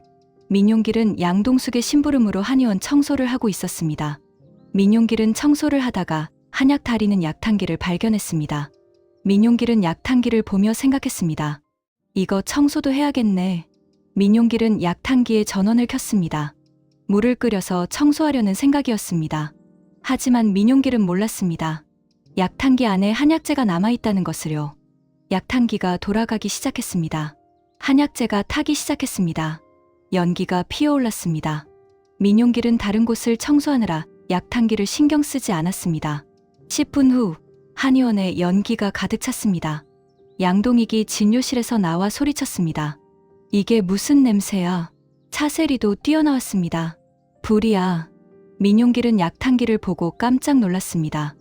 민용길은 양동숙의 심부름으로 한의원 청소를 하고 있었습니다. 민용길은 청소를 하다가 한약 달이는 약탕기를 발견했습니다. 민용길은 약탕기를 보며 생각했습니다. 이거 청소도 해야겠네. 민용길은 약탕기에 전원을 켰습니다. 물을 끓여서 청소하려는 생각이었습니다. 하지만 민용길은 몰랐습니다. 약탕기 안에 한약재가 남아있다는 것을요. 약탕기가 돌아가기 시작했습니다. 한약재가 타기 시작했습니다. 연기가 피어올랐습니다. 민용길은 다른 곳을 청소하느라 약탕기를 신경 쓰지 않았습니다. 10분 후 한의원에 연기가 가득 찼습니다. 양동익이 진료실에서 나와 소리쳤습니다. 이게 무슨 냄새야? 차세리도 뛰어나왔습니다. 불이야. 민용길은 약탕기를 보고 깜짝 놀랐습니다.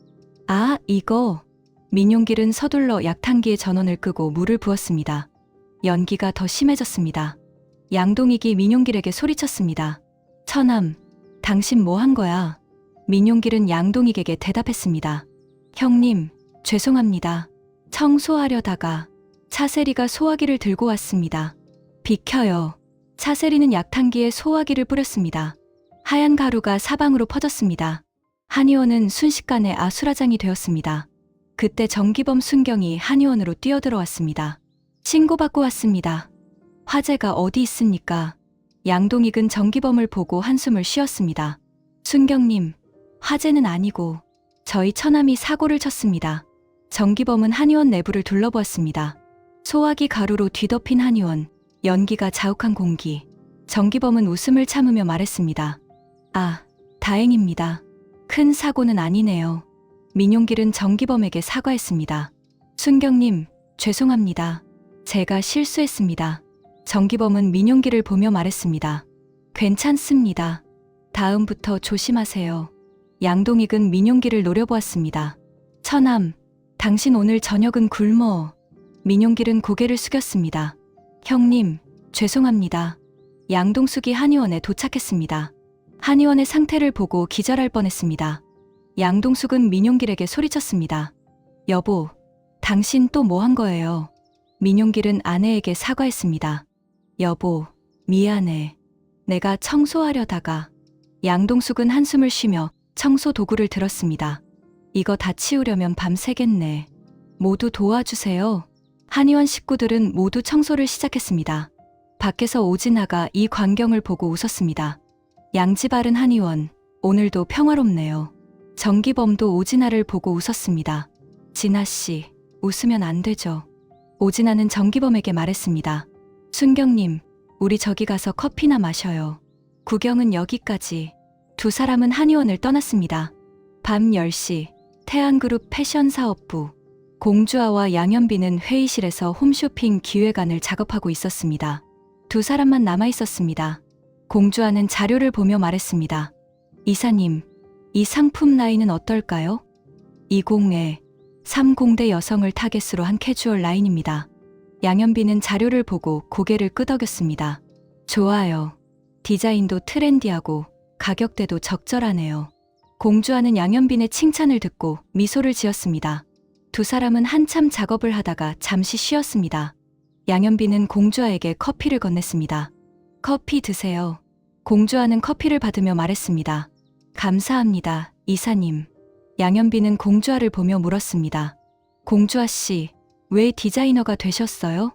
아, 이거. 민용길은 서둘러 약탕기의 전원을 끄고 물을 부었습니다. 연기가 더 심해졌습니다. 양동익이 민용길에게 소리쳤습니다. 처남, 당신 뭐 한 거야? 민용길은 양동익에게 대답했습니다. 형님, 죄송합니다. 청소하려다가 차세리가 소화기를 들고 왔습니다. 비켜요. 차세리는 약탕기에 소화기를 뿌렸습니다. 하얀 가루가 사방으로 퍼졌습니다. 한의원은 순식간에 아수라장이 되었습니다. 그때 정기범 순경이 한의원으로 뛰어들어왔습니다. 신고받고 왔습니다. 화재가 어디 있습니까? 양동익은 정기범을 보고 한숨을 쉬었습니다. 순경님, 화재는 아니고 저희 처남이 사고를 쳤습니다. 정기범은 한의원 내부를 둘러보았습니다. 소화기 가루로 뒤덮인 한의원, 연기가 자욱한 공기. 정기범은 웃음을 참으며 말했습니다. 아, 다행입니다. 큰 사고는 아니네요. 민용길은 정기범에게 사과했습니다. 순경님, 죄송합니다. 제가 실수했습니다. 정기범은 민용길을 보며 말했습니다. 괜찮습니다. 다음부터 조심하세요. 양동익은 민용길을 노려보았습니다. 처남, 당신 오늘 저녁은 굶어. 민용길은 고개를 숙였습니다. 형님, 죄송합니다. 양동숙이 한의원에 도착했습니다. 한의원의 상태를 보고 기절할 뻔했습니다. 양동숙은 민용길에게 소리쳤습니다. 여보, 당신 또 뭐 한 거예요? 민용길은 아내에게 사과했습니다. 여보, 미안해. 내가 청소하려다가. 양동숙은 한숨을 쉬며 청소 도구를 들었습니다. 이거 다 치우려면 밤새겠네. 모두 도와주세요. 한의원 식구들은 모두 청소를 시작했습니다. 밖에서 오진아가 이 광경을 보고 웃었습니다. 양지 바른 한의원, 오늘도 평화롭네요. 정기범도 오진아를 보고 웃었습니다. 진아씨, 웃으면 안 되죠. 오진아는 정기범에게 말했습니다. 순경님, 우리 저기 가서 커피나 마셔요. 구경은 여기까지. 두 사람은 한의원을 떠났습니다. 밤 10시, 태안그룹 패션사업부. 공주아와 양현빈은 회의실에서 홈쇼핑 기획안을 작업하고 있었습니다. 두 사람만 남아 있었습니다. 공주아는 자료를 보며 말했습니다. 이사님, 이 상품 라인은 어떨까요? 20에 30대 여성을 타겟으로 한 캐주얼 라인입니다. 양현빈은 자료를 보고 고개를 끄덕였습니다. 좋아요. 디자인도 트렌디하고 가격대도 적절하네요. 공주아는 양현빈의 칭찬을 듣고 미소를 지었습니다. 두 사람은 한참 작업을 하다가 잠시 쉬었습니다. 양현빈은 공주아에게 커피를 건넸습니다. 커피 드세요. 공주아는 커피를 받으며 말했습니다. 감사합니다, 이사님. 양현빈은 공주아를 보며 물었습니다. 공주아 씨, 왜 디자이너가 되셨어요?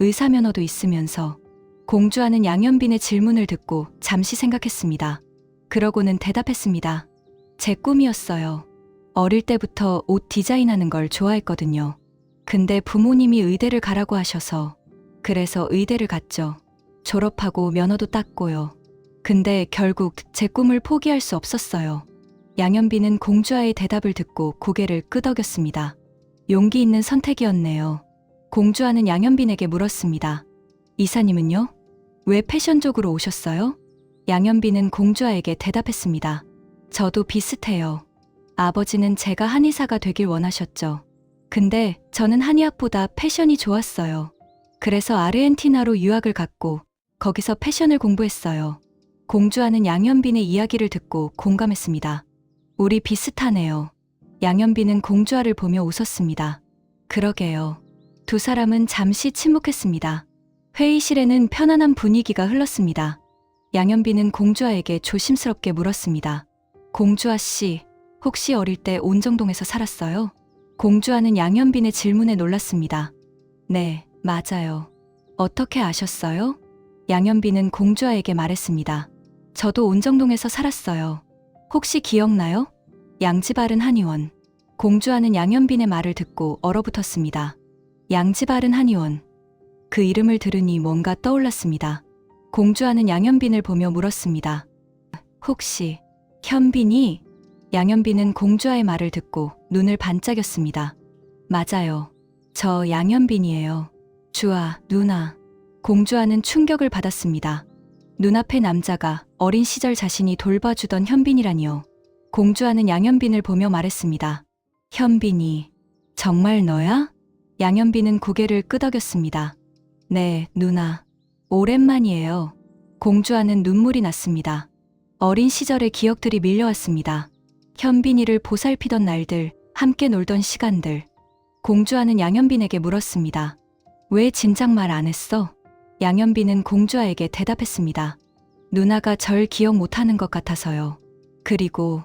의사면허도 있으면서. 공주아는 양현빈의 질문을 듣고 잠시 생각했습니다. 그러고는 대답했습니다. 제 꿈이었어요. 어릴 때부터 옷 디자인하는 걸 좋아했거든요. 근데 부모님이 의대를 가라고 하셔서. 그래서 의대를 갔죠. 졸업하고 면허도 땄고요. 근데 결국 제 꿈을 포기할 수 없었어요. 양현빈은 공주아의 대답을 듣고 고개를 끄덕였습니다. 용기 있는 선택이었네요. 공주아는 양현빈에게 물었습니다. 이사님은요? 왜 패션 쪽으로 오셨어요? 양현빈은 공주아에게 대답했습니다. 저도 비슷해요. 아버지는 제가 한의사가 되길 원하셨죠. 근데 저는 한의학보다 패션이 좋았어요. 그래서 아르헨티나로 유학을 갔고 거기서 패션을 공부했어요. 공주아는 양현빈의 이야기를 듣고 공감했습니다. 우리 비슷하네요. 양현빈은 공주아를 보며 웃었습니다. 그러게요. 두 사람은 잠시 침묵했습니다. 회의실에는 편안한 분위기가 흘렀습니다. 양현빈은 공주아에게 조심스럽게 물었습니다. 공주아 씨, 혹시 어릴 때 온정동에서 살았어요? 공주아는 양현빈의 질문에 놀랐습니다. 네, 맞아요. 어떻게 아셨어요? 양현빈은 공주아에게 말했습니다. 저도 온정동에서 살았어요. 혹시 기억나요? 양지 바른 한의원. 공주아는 양현빈의 말을 듣고 얼어붙었습니다. 양지 바른 한의원. 그 이름을 들으니 뭔가 떠올랐습니다. 공주아는 양현빈을 보며 물었습니다. 혹시 현빈이? 양현빈은 공주아의 말을 듣고 눈을 반짝였습니다. 맞아요. 저 양현빈이에요. 주아, 누나. 공주아는 충격을 받았습니다. 눈앞의 남자가 어린 시절 자신이 돌봐주던 현빈이라니요. 공주아는 양현빈을 보며 말했습니다. 현빈이, 정말 너야? 양현빈은 고개를 끄덕였습니다. 네, 누나. 오랜만이에요. 공주아는 눈물이 났습니다. 어린 시절의 기억들이 밀려왔습니다. 현빈이를 보살피던 날들, 함께 놀던 시간들. 공주아는 양현빈에게 물었습니다. 왜 진작 말 안 했어? 양현빈은 공주아에게 대답했습니다. 누나가 절 기억 못하는 것 같아서요. 그리고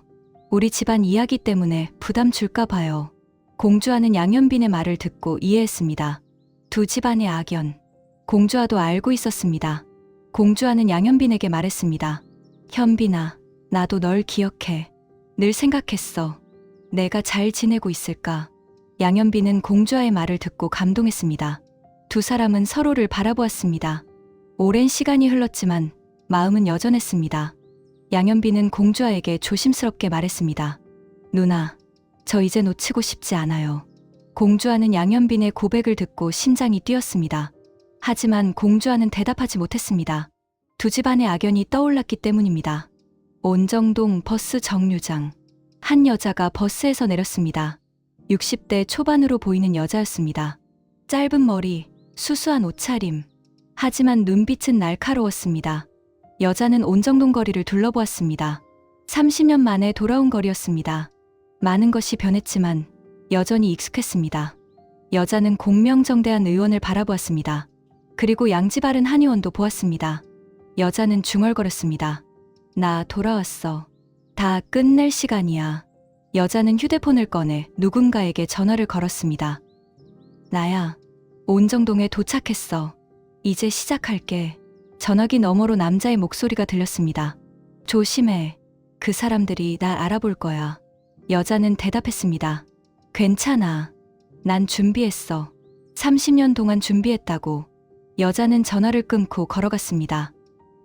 우리 집안 이야기 때문에 부담 줄까 봐요. 공주아는 양현빈의 말을 듣고 이해했습니다. 두 집안의 악연. 공주아도 알고 있었습니다. 공주아는 양현빈에게 말했습니다. 현빈아, 나도 널 기억해. 늘 생각했어. 내가 잘 지내고 있을까? 양현빈은 공주아의 말을 듣고 감동했습니다. 두 사람은 서로를 바라보았습니다. 오랜 시간이 흘렀지만 마음은 여전했습니다. 양현빈은 공주아에게 조심스럽게 말했습니다. 누나, 저 이제 놓치고 싶지 않아요. 공주아는 양현빈의 고백을 듣고 심장이 뛰었습니다. 하지만 공주아는 대답하지 못했습니다. 두 집안의 악연이 떠올랐기 때문입니다. 온정동 버스 정류장. 한 여자가 버스에서 내렸습니다. 60대 초반으로 보이는 여자였습니다. 짧은 머리, 수수한 옷차림. 하지만 눈빛은 날카로웠습니다. 여자는 온정동 거리를 둘러보았습니다. 30년 만에 돌아온 거리였습니다. 많은 것이 변했지만 여전히 익숙했습니다. 여자는 공명정대한 의원을 바라보았습니다. 그리고 양지 바른 한의원도 보았습니다. 여자는 중얼거렸습니다. 나 돌아왔어. 다 끝낼 시간이야. 여자는 휴대폰을 꺼내 누군가에게 전화를 걸었습니다. 나야. 온정동에 도착했어. 이제 시작할게. 전화기 너머로 남자의 목소리가 들렸습니다. 조심해. 그 사람들이 날 알아볼 거야. 여자는 대답했습니다. 괜찮아. 난 준비했어. 30년 동안 준비했다고. 여자는 전화를 끊고 걸어갔습니다.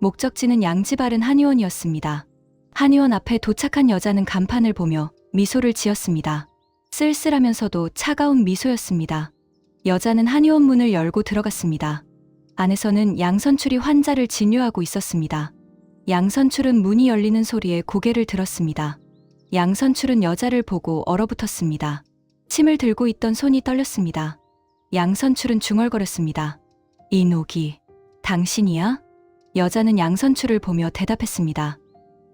목적지는 양지 바른 한의원이었습니다. 한의원 앞에 도착한 여자는 간판을 보며 미소를 지었습니다. 쓸쓸하면서도 차가운 미소였습니다. 여자는 한의원 문을 열고 들어갔습니다. 안에서는 양선출이 환자를 진료하고 있었습니다. 양선출은 문이 열리는 소리에 고개를 들었습니다. 양선출은 여자를 보고 얼어붙었습니다. 침을 들고 있던 손이 떨렸습니다. 양선출은 중얼거렸습니다. 이노기, 당신이야? 여자는 양선출을 보며 대답했습니다.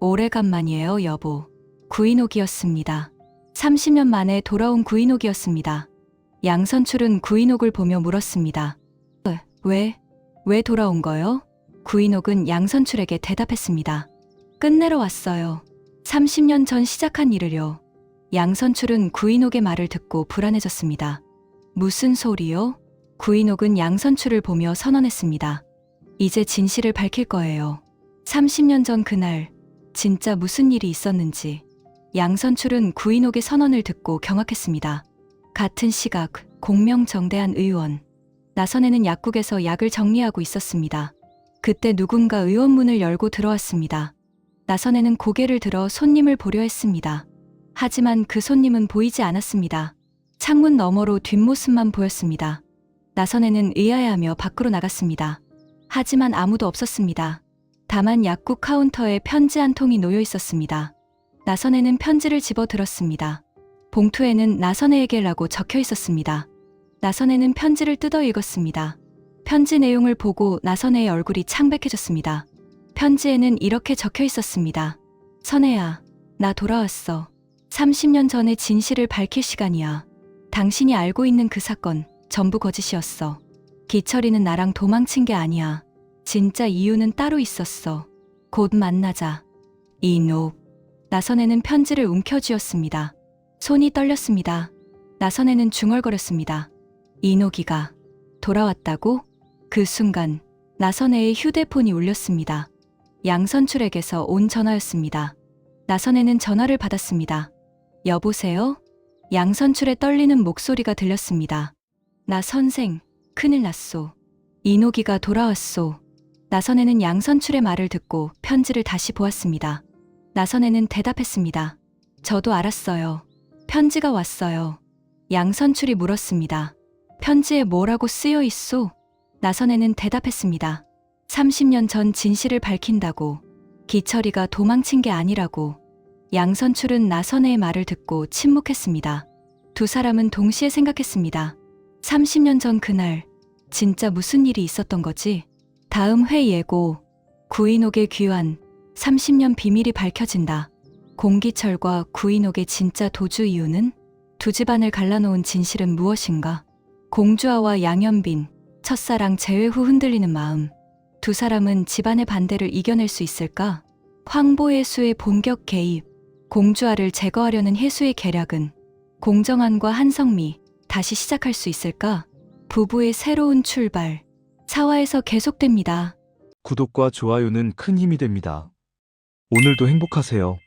오래간만이에요, 여보. 구인옥이었습니다. 30년 만에 돌아온 구인옥이었습니다. 양선출은 구인옥을 보며 물었습니다. 왜 돌아온 거요? 구인옥은 양선출에게 대답했습니다. 끝내러 왔어요. 30년 전 시작한 일을요. 양선출은 구인옥의 말을 듣고 불안해졌습니다. 무슨 소리요? 구인옥은 양선출을 보며 선언했습니다. 이제 진실을 밝힐 거예요. 30년 전 그날 진짜 무슨 일이 있었는지. 양선출은 구인옥의 선언을 듣고 경악했습니다. 같은 시각 공명정대한 의원. 나선에는 약국에서 약을 정리하고 있었습니다. 그때 누군가 의원 문을 열고 들어왔습니다. 나선에는 고개를 들어 손님을 보려 했습니다. 하지만 그 손님은 보이지 않았습니다. 창문 너머로 뒷모습만 보였습니다. 나선에는 의아해하며 밖으로 나갔습니다. 하지만 아무도 없었습니다. 다만 약국 카운터에 편지 한 통이 놓여 있었습니다. 나선에는 편지를 집어 들었습니다. 봉투에는 나선에에게라고 적혀 있었습니다. 나선에는 편지를 뜯어 읽었습니다. 편지 내용을 보고 나선에의 얼굴이 창백해졌습니다. 편지에는 이렇게 적혀 있었습니다. 선혜야, 나 돌아왔어. 30년 전의 진실을 밝힐 시간이야. 당신이 알고 있는 그 사건 전부 거짓이었어. 기철이는 나랑 도망친 게 아니야. 진짜 이유는 따로 있었어. 곧 만나자. 이녹. 나선에는 편지를 움켜쥐었습니다. 손이 떨렸습니다. 나선에는 중얼거렸습니다. 이녹이가 돌아왔다고? 그 순간 나선에의 휴대폰이 울렸습니다. 양선출에게서 온 전화였습니다. 나선에는 전화를 받았습니다. 여보세요? 양선출의 떨리는 목소리가 들렸습니다. 나 선생, 큰일 났소. 이녹이가 돌아왔소. 나선에는 양선출의 말을 듣고 편지를 다시 보았습니다. 나선에는 대답했습니다. 저도 알았어요. 편지가 왔어요. 양선출이 물었습니다. 편지에 뭐라고 쓰여 있소? 나선에는 대답했습니다. 30년 전 진실을 밝힌다고. 기철이가 도망친 게 아니라고. 양선출은 나선에의 말을 듣고 침묵했습니다. 두 사람은 동시에 생각했습니다. 30년 전 그날 진짜 무슨 일이 있었던 거지? 다음 회 예고. 구인옥의 귀환. 30년 비밀이 밝혀진다. 공기철과 구인옥의 진짜 도주 이유는? 두 집안을 갈라놓은 진실은 무엇인가? 공주아와 양현빈, 첫사랑 재회 후 흔들리는 마음. 두 사람은 집안의 반대를 이겨낼 수 있을까? 황보혜수의 본격 개입. 공주아를 제거하려는 혜수의 계략은? 공정한과 한성미, 다시 시작할 수 있을까? 부부의 새로운 출발. 4화에서 계속됩니다. 구독과 좋아요는 큰 힘이 됩니다. 오늘도 행복하세요.